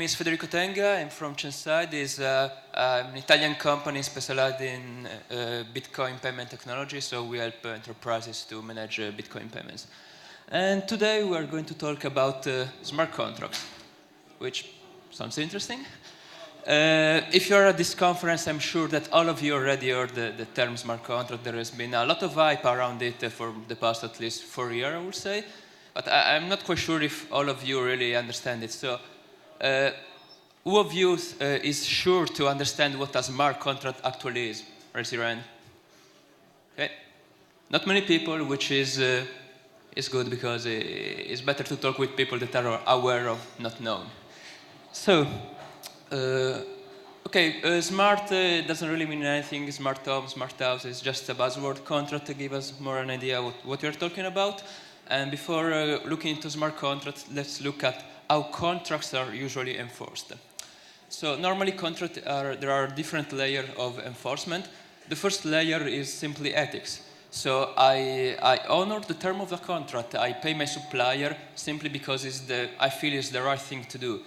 is Federico Tenga. I'm from Chainside. It's an Italian company specialized in Bitcoin payment technology, so we help enterprises to manage Bitcoin payments. And today we are going to talk about smart contracts, which sounds interesting. If you're at this conference, I'm sure that all of you already heard the term smart contract. There has been a lot of hype around it for the past at least 4 years, I would say. But I'm not quite sure if all of you really understand it. So who of you is sure to understand what a smart contract actually is? Raise your hand. Okay. Not many people, which is good because it's better to talk with people that are aware of not known. So, smart doesn't really mean anything. Smart home, smart house is just a buzzword. Contract to give us more an idea what you're talking about. And before looking into smart contracts, let's look at how contracts are usually enforced. So normally there are different layers of enforcement. The first layer is simply ethics. So I honor the term of the contract. I pay my supplier simply because I feel it's the right thing to do.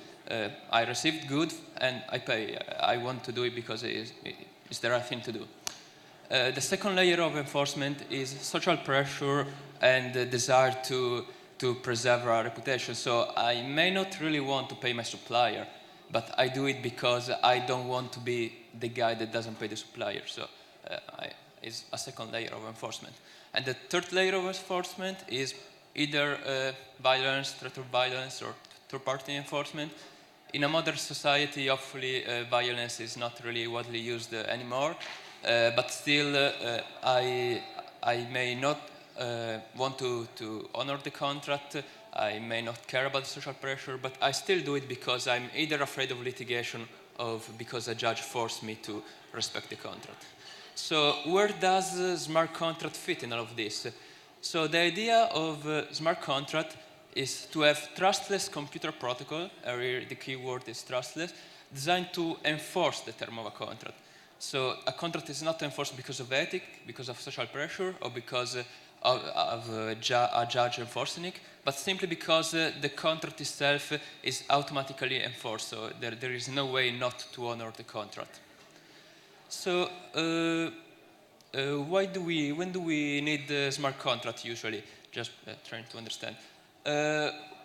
I received good and I pay. I want to do it because it's the right thing to do. The second layer of enforcement is social pressure and the desire to preserve our reputation. So I may not really want to pay my supplier, but I do it because I don't want to be the guy that doesn't pay the supplier. So it's a second layer of enforcement. And the third layer of enforcement is either violence, threat of violence, or third-party enforcement. In a modern society, hopefully, violence is not really widely used anymore. But still, I may not want to honor the contract. I may not care about social pressure, but I still do it because I'm either afraid of litigation or because a judge forced me to respect the contract. So where does smart contract fit in all of this? So the idea of smart contract is to have trustless computer protocol, the key word is trustless, designed to enforce the term of a contract. So a contract is not enforced because of ethics, because of social pressure, or because of a judge enforcing it, but simply because the contract itself is automatically enforced. So there is no way not to honor the contract. So when do we need the smart contract usually? Just trying to understand.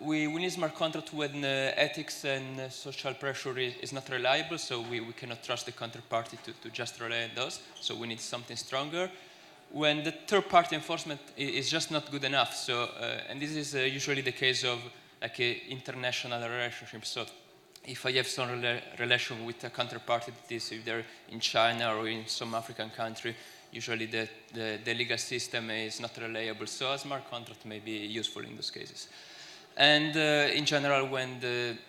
We need smart contract when ethics and social pressure is not reliable, so we cannot trust the counterparty to just rely on those, so we need something stronger. When the third-party enforcement is just not good enough, so and this is usually the case of like international relationships. So if I have some relation with a counterparty that is either in China or in some African country, usually the legal system is not reliable, so a smart contract may be useful in those cases. And in general, when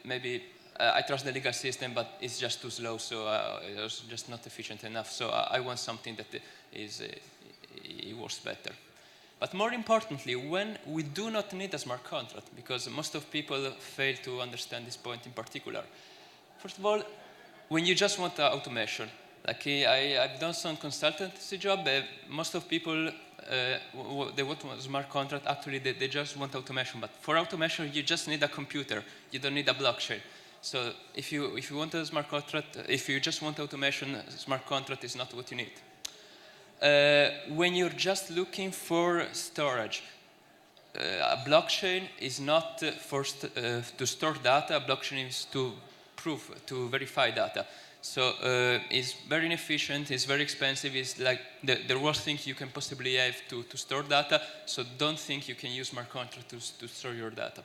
maybe I trust the legal system, but it's just too slow, so it's just not efficient enough. So I want something that it works better. But more importantly, when we do not need a smart contract, because most of people fail to understand this point in particular. First of all, when you just want automation, like I've done some consultancy job. Most of people they want a smart contract. Actually, they just want automation. But for automation, you just need a computer. You don't need a blockchain. So if you want a smart contract, if you just want automation, a smart contract is not what you need. When you're just looking for storage, a blockchain is not to store data. A blockchain is to verify data. So it's very inefficient, it's very expensive, it's like the worst thing you can possibly have to store data, so don't think you can use smart contract to store your data.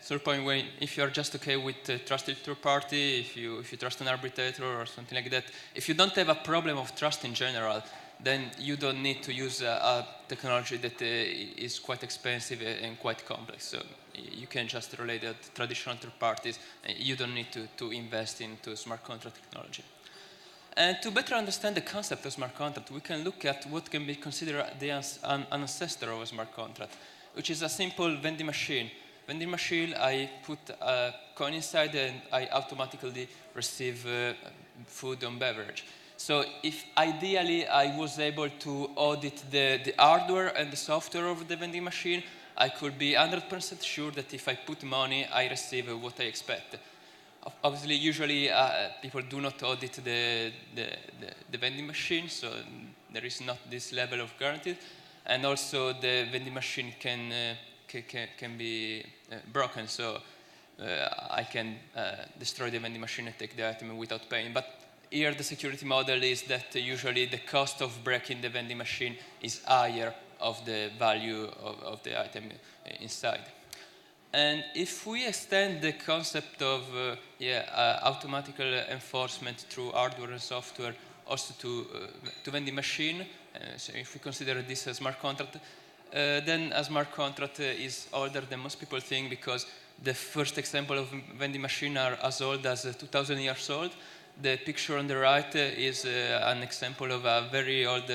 Third point, if you're just okay with trusted third party, if you trust an arbitrator or something like that, if you don't have a problem of trust in general, then you don't need to use a technology that is quite expensive and quite complex. So you can just relay the traditional third parties, and you don't need to invest into smart contract technology. And to better understand the concept of smart contract, we can look at what can be considered an ancestor of a smart contract, which is a simple vending machine. Vending machine, I put a coin inside and I automatically receive food and beverage. So if ideally I was able to audit the hardware and the software of the vending machine, I could be 100% sure that if I put money, I receive what I expect. Obviously, usually people do not audit the vending machine, so there is not this level of guarantee. And also, the vending machine can be broken, so I can destroy the vending machine and take the item without paying. But here, the security model is that usually the cost of breaking the vending machine is higher of the value of the item inside. And if we extend the concept of automatical enforcement through hardware and software also to vending machine, so if we consider this a smart contract, then a smart contract is older than most people think, because the first example of vending machine are as old as 2,000 years old. The picture on the right is an example of a very old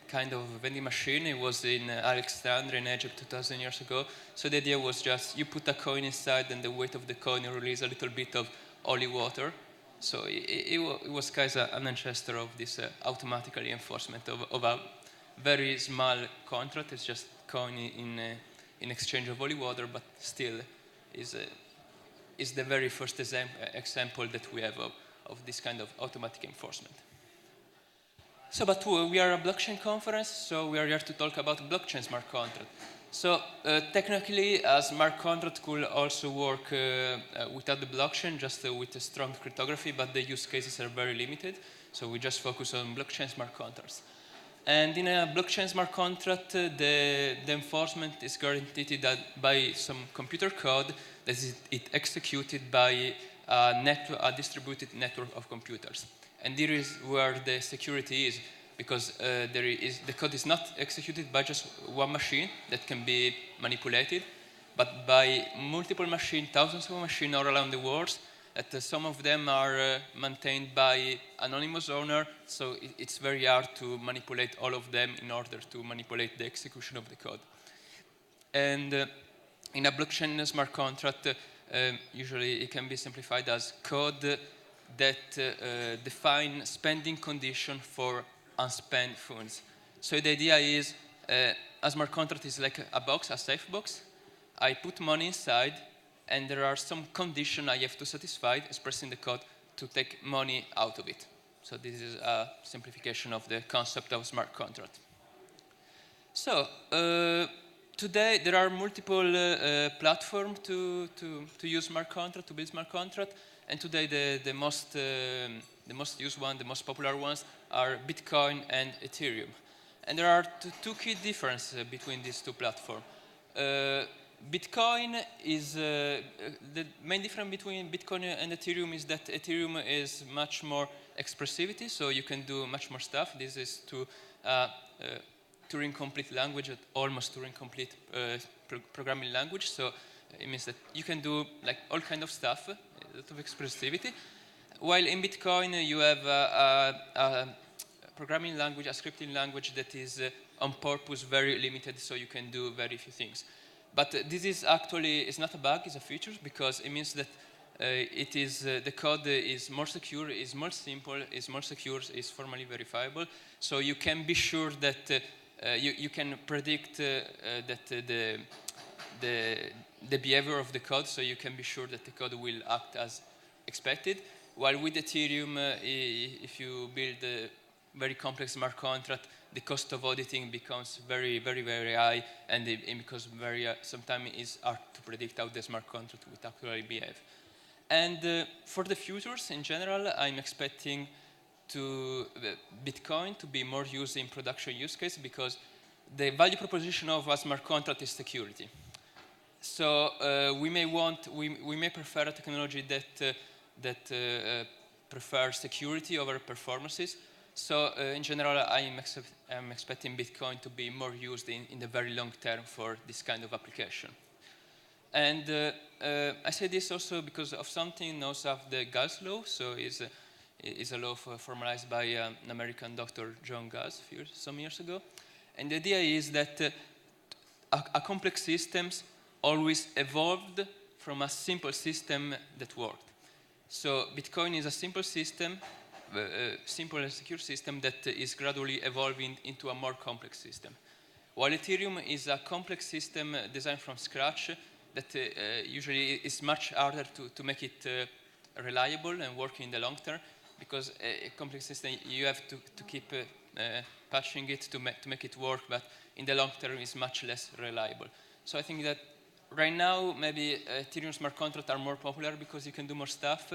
kind of vending machine. It was in Alexandria in Egypt 2,000 years ago. So the idea was just you put a coin inside, and the weight of the coin release a little bit of holy water. So it was kind of an ancestor of this automatical enforcement of a very small contract. It's just coin in exchange of holy water, but still is the very first example that we have of this kind of automatic enforcement. So, but we are a blockchain conference, so we are here to talk about blockchain smart contract. So, technically, a smart contract could also work without the blockchain, just with a strong cryptography, but the use cases are very limited. So, we just focus on blockchain smart contracts. And in a blockchain smart contract, the enforcement is guaranteed by some computer code that is executed by a distributed network of computers. And here is where the security is, because the code is not executed by just one machine that can be manipulated, but by multiple machines, thousands of machines all around the world. That some of them are maintained by anonymous owner, so it's very hard to manipulate all of them in order to manipulate the execution of the code. And in a blockchain smart contract, usually it can be simplified as code that define spending condition for unspent funds. So the idea is a smart contract is like a box, a safe box. I put money inside, and there are some conditions I have to satisfy expressed in the code to take money out of it. So this is a simplification of the concept of smart contract. So today there are multiple platforms to use smart contract, to build smart contract, and today the most used one, the most popular ones are Bitcoin and Ethereum. And there are two key differences between these two platforms. Bitcoin is the main difference between Bitcoin and Ethereum is that Ethereum is much more expressivity, so you can do much more stuff. This is to Turing complete language, almost Turing complete programming language. So it means that you can do like all kind of stuff, a lot of expressivity. While in Bitcoin you have a programming language, a scripting language that is on purpose very limited, so you can do very few things. But this is actually, it's not a bug, it's a feature, because it means that the code is more secure, is more simple, is more secure, is formally verifiable. So you can be sure that you can predict that the behavior of the code, so you can be sure that the code will act as expected. While with Ethereum, if you build a very complex smart contract, the cost of auditing becomes very, very, very high, and because sometimes it's hard to predict how the smart contract will actually behave. And for the futures in general, I'm expecting Bitcoin to be more used in production use case, because the value proposition of a smart contract is security. So we may prefer a technology that prefers security over performances. So in general, I'm expecting Bitcoin to be more used in the very long term for this kind of application. And I say this also because of something known as the Gall's law. So it's a law formalized by an American doctor, John Gall, some years ago. And the idea is that a complex systems always evolved from a simple system that worked. So Bitcoin is a simple system, simple and secure system that is gradually evolving into a more complex system. while Ethereum is a complex system designed from scratch that usually is much harder to make it reliable and work in the long term, because a complex system, you have to keep patching it to make it work, but in the long term is much less reliable. So I think that right now, maybe Ethereum smart contracts are more popular because you can do more stuff,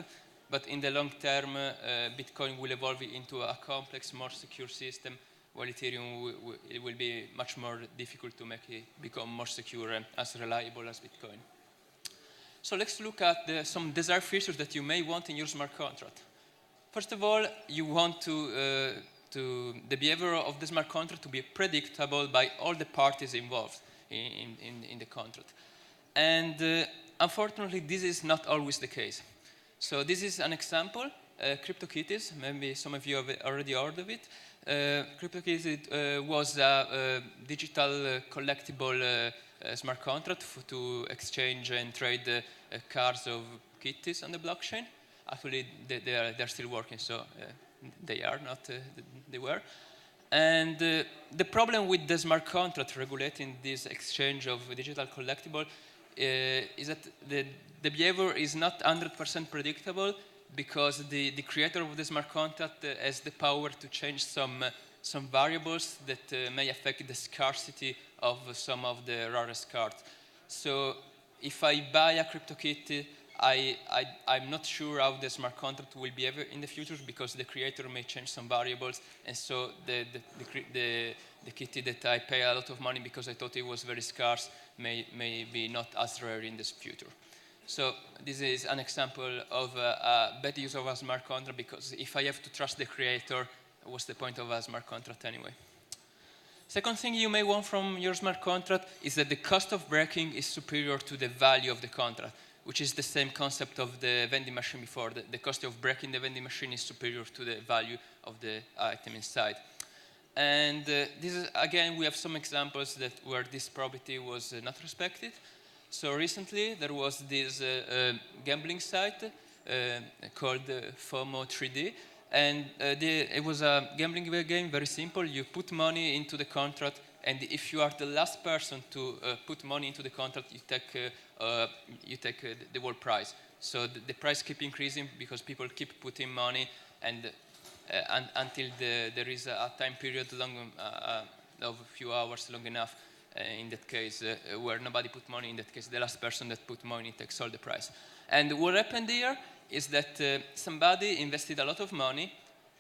but in the long term, Bitcoin will evolve into a complex, more secure system, while Ethereum it will be much more difficult to make it become more secure and as reliable as Bitcoin. So let's look at some desired features that you may want in your smart contract. First of all, you want the behavior of the smart contract to be predictable by all the parties involved in the contract. And unfortunately, this is not always the case. So this is an example, CryptoKitties. Maybe some of you have already heard of it. CryptoKitties was a digital collectible smart contract to exchange and trade cards of kitties on the blockchain. Actually, they're still working, so they are not, they were. And the problem with the smart contract regulating this exchange of digital collectible is that the behavior is not 100% predictable, because the creator of the smart contract has the power to change some variables that may affect the scarcity of some of the rarest cards. So if I buy a CryptoKitty, I'm not sure how the smart contract will behave in the future, because the creator may change some variables, and so the kitty that I pay a lot of money because I thought it was very scarce may be not as rare in the future. So this is an example of a bad use of a smart contract, because if I have to trust the creator, what's the point of a smart contract anyway? Second thing you may want from your smart contract is that the cost of breaking is superior to the value of the contract, which is the same concept of the vending machine before. The cost of breaking the vending machine is superior to the value of the item inside. And this is, again, we have some examples where this property was not respected. So recently, there was this gambling site called FOMO 3D. And it was a gambling game, very simple. You put money into the contract, and if you are the last person to put money into the contract, you take the whole price. So the price keeps increasing because people keep putting money, and until there is a time period of a few hours long enough, in that case, where nobody put money. In that case, the last person that put money takes all the price. And what happened here is that somebody invested a lot of money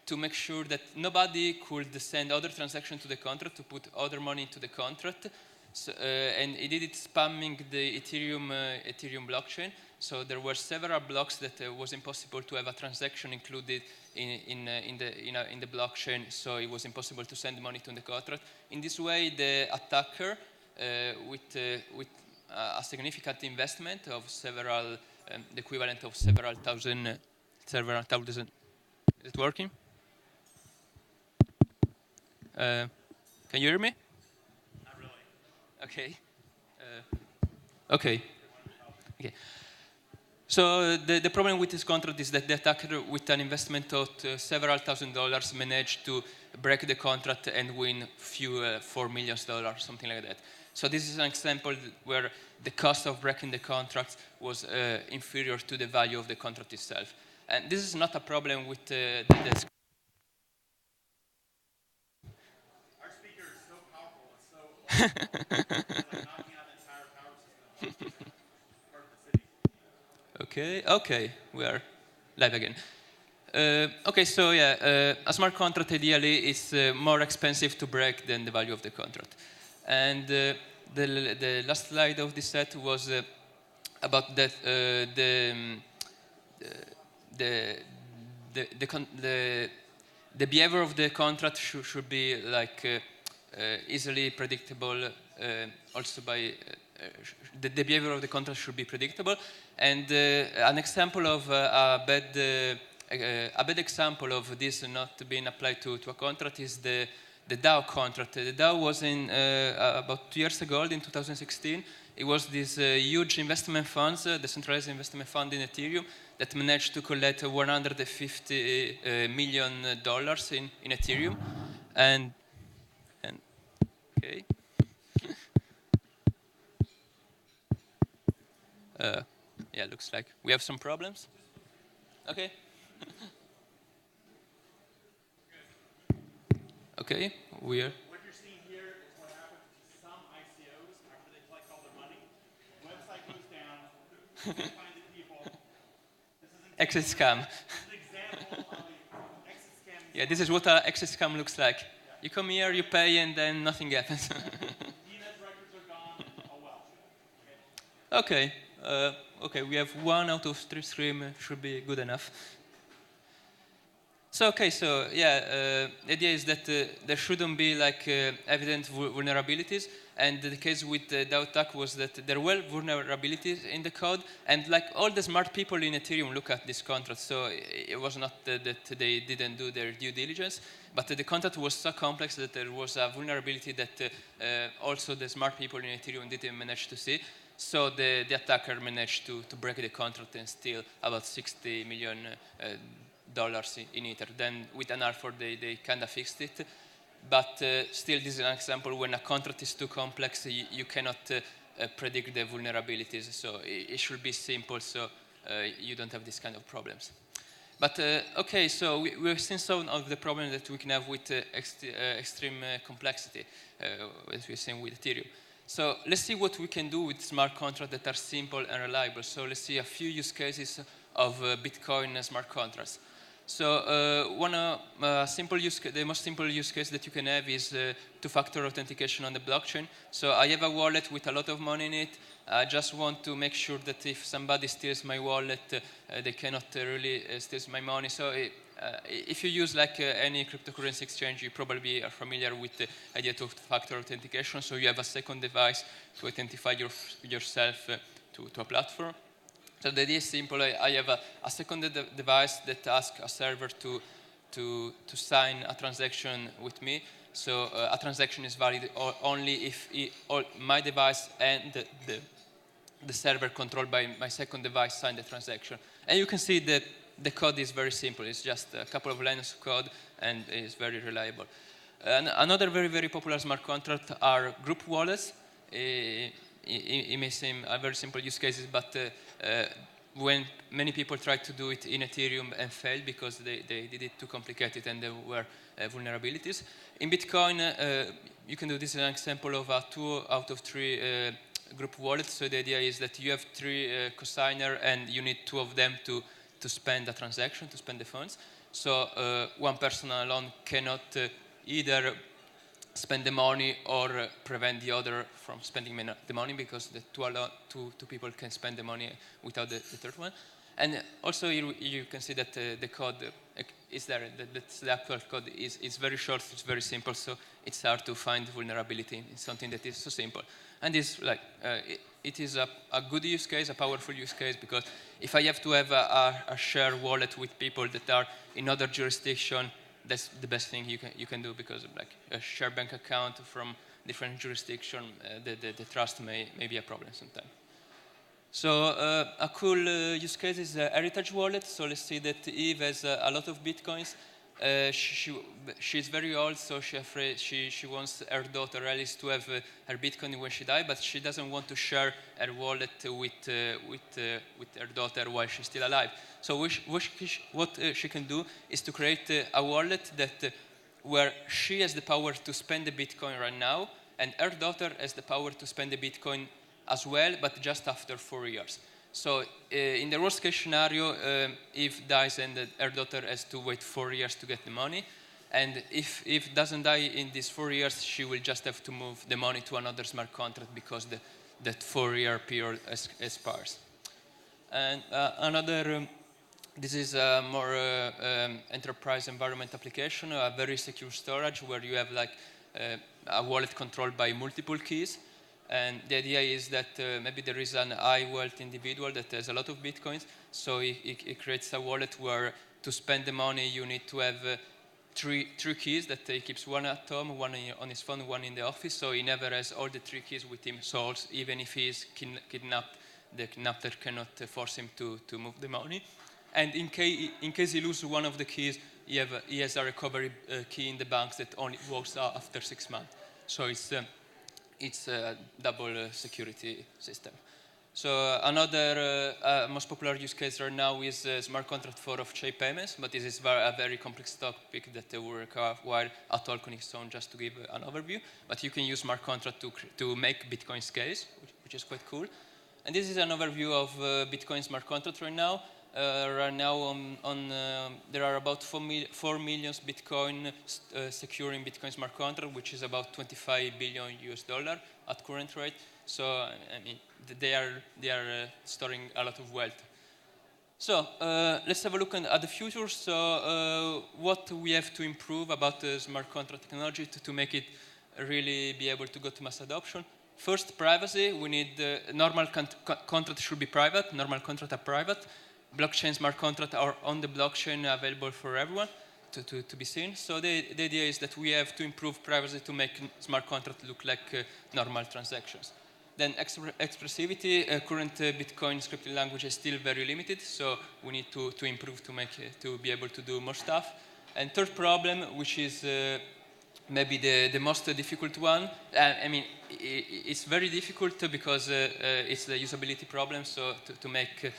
to make sure that nobody could send other transactions to the contract, to put other money into the contract. So, and he did it spamming the Ethereum blockchain. So there were several blocks that was impossible to have a transaction included in the blockchain. So it was impossible to send money to the contract. In this way, the attacker, with a significant investment of several, the equivalent of several thousand. Is it working? Can you hear me? Not really. Okay. Okay. Okay. So the problem with this contract is that the attacker, with an investment of several $1,000s, managed to break the contract and win $4 million, something like that. So this is an example where the cost of breaking the contract was inferior to the value of the contract itself. And this is not a problem with the Our speaker is so powerful. It's so it's like knocking out the entire power system of part of the city. Okay, we are live again. Okay, so yeah, a smart contract ideally is more expensive to break than the value of the contract. And the last slide of this set was about that the behavior of the contract should be like easily predictable. Also by the behavior of the contract should be predictable. And an example of a bad example of this not being applied to a contract is the DAO contract. The DAO was in about 2 years ago, in 2016. It was this huge investment funds, decentralized investment fund in Ethereum, that managed to collect $150 million in Ethereum. And okay. Yeah, looks like we have some problems. Okay. Okay, we're What you're seeing here is what happens to some ICOs after they collect all their money. Website goes down, can't find the people. This is an exit example. scam. This is an example of an exit scam. Yeah, this is what an exit scam looks like. You come here, you pay, and then nothing happens. DNS records are gone. Oh well. Okay. Okay, we have 1 out of 3 stream, should be good enough. So okay, so yeah, the idea is that there shouldn't be like evident vulnerabilities, and the case with the DAO attack was that there were vulnerabilities in the code, and like all the smart people in Ethereum look at this contract, so it was not that they didn't do their due diligence, but the contract was so complex that there was a vulnerability that also the smart people in Ethereum didn't manage to see. So the attacker managed to break the contract and steal about 60 million dollars in Ether. Then with an R4 they kind of fixed it. But still, this is an example when a contract is too complex, you cannot predict the vulnerabilities. So it should be simple so you don't have this kind of problems. But okay, so we've seen some of the problems that we can have with extreme complexity, as we've seen with Ethereum. So let's see what we can do with smart contracts that are simple and reliable. So let's see a few use cases of Bitcoin smart contracts. So the most simple use case that you can have is two-factor authentication on the blockchain. So I have a wallet with a lot of money in it. I just want to make sure that if somebody steals my wallet, they cannot really steal my money. So if you use like any cryptocurrency exchange, you probably are familiar with the idea of two-factor authentication. So you have a second device to authentify yourself to a platform. So the idea is simple. I have a second device that asks a server to sign a transaction with me. So a transaction is valid only if my device and the server controlled by my second device sign the transaction. And you can see that the code is very simple. It's just a couple of lines of code and it's very reliable. Another very, very popular smart contract are group wallets. It may seem a very simple use cases, but when many people tried to do it in Ethereum and failed because they did it too complicated and there were vulnerabilities. In Bitcoin, you can do this as an example of a 2 out of 3 group wallet. So the idea is that you have 3 consignor and you need 2 of them to spend a transaction, to spend the funds. So one person alone cannot either spend the money or prevent the other from spending the money because the two people can spend the money without the third one. And also you can see that the code is there. The actual code is very short, it's very simple, so it's hard to find vulnerability in something that is so simple. And it's like, it is a good use case, a powerful use case, because if I have to have a shared wallet with people that are in other jurisdiction, that's the best thing you can do, because like a shared bank account from different jurisdiction, the trust may be a problem sometimes. So a cool use case is heritage wallet. So let's see that Eve has a lot of bitcoins. She's very old, so she wants her daughter Alice to have her bitcoin when she dies, but she doesn't want to share her wallet with her daughter while she's still alive. So what she can do is to create a wallet that where she has the power to spend the bitcoin right now, and her daughter has the power to spend the bitcoin as well, but just after 4 years. So in the worst case scenario, Eve dies and her daughter has to wait 4 years to get the money. And if Eve doesn't die in these 4 years, she will just have to move the money to another smart contract because that 4-year period expires. And this is a more enterprise environment application, a very secure storage where you have like a wallet controlled by multiple keys. And the idea is that maybe there is an high-wealth individual that has a lot of bitcoins, so it creates a wallet where to spend the money you need to have three keys that he keeps, one at home, one on his phone, one in the office, so he never has all the 3 keys with him, so also, even if he is kidnapped, the kidnapper cannot force him to move the money. And in case he loses one of the keys, he has a recovery key in the bank that only works after 6 months. So it's a double security system. So another most popular use case right now is smart contract for off-chain payments, but this is a very complex topic that will require a talk on its own just to give an overview. But you can use smart contract to make Bitcoin scales, which is quite cool. And this is an overview of Bitcoin smart contract right now. Right now, there are about 4 million Bitcoin securing Bitcoin smart contract, which is about 25 billion US dollar at current rate. So I mean, they are storing a lot of wealth. So let's have a look at the future. So what we have to improve about the smart contract technology to make it really be able to go to mass adoption. First, privacy. We need normal contract should be private. Normal contract are private. Blockchain smart contract are on the blockchain available for everyone to be seen. So the idea is that we have to improve privacy to make smart contract look like normal transactions. Then expressivity, current Bitcoin scripting language is still very limited, so we need to improve to be able to do more stuff. And third problem, which is maybe the most difficult one. I mean, it's very difficult because it's the usability problem. So to make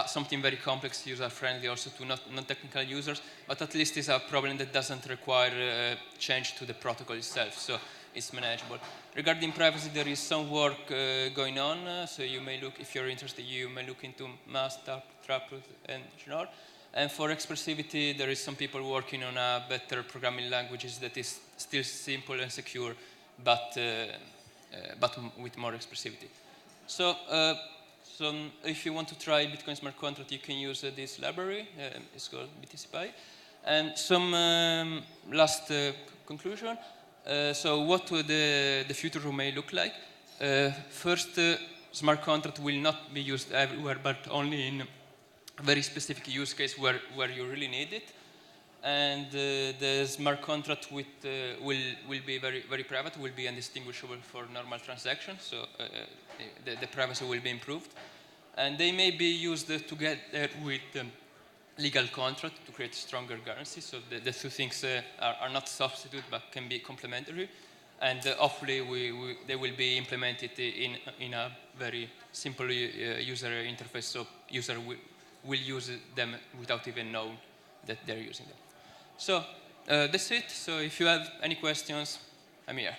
something very complex user-friendly also to non-technical users, but at least it's a problem that doesn't require change to the protocol itself. So it's manageable. Regarding privacy, there is some work going on. So you may look, if you're interested, you may look into mass, throughput, and Schnorr. And for expressivity, there is some people working on a better programming languages that is still simple and secure, but with more expressivity. So, if you want to try Bitcoin smart contract, you can use this library. It's called BTCPy. And some last conclusion. So what would the future may look like? First, smart contract will not be used everywhere, but only in very specific use case where you really need it. And the smart contract will be very private, will be indistinguishable for normal transactions, so the privacy will be improved. And they may be used together with legal contract to create stronger guarantees, so the two things are not substitute but can be complementary. And hopefully they will be implemented in a very simple user interface, so user will use them without even knowing that they're using them. So that's it. So if you have any questions, I'm here.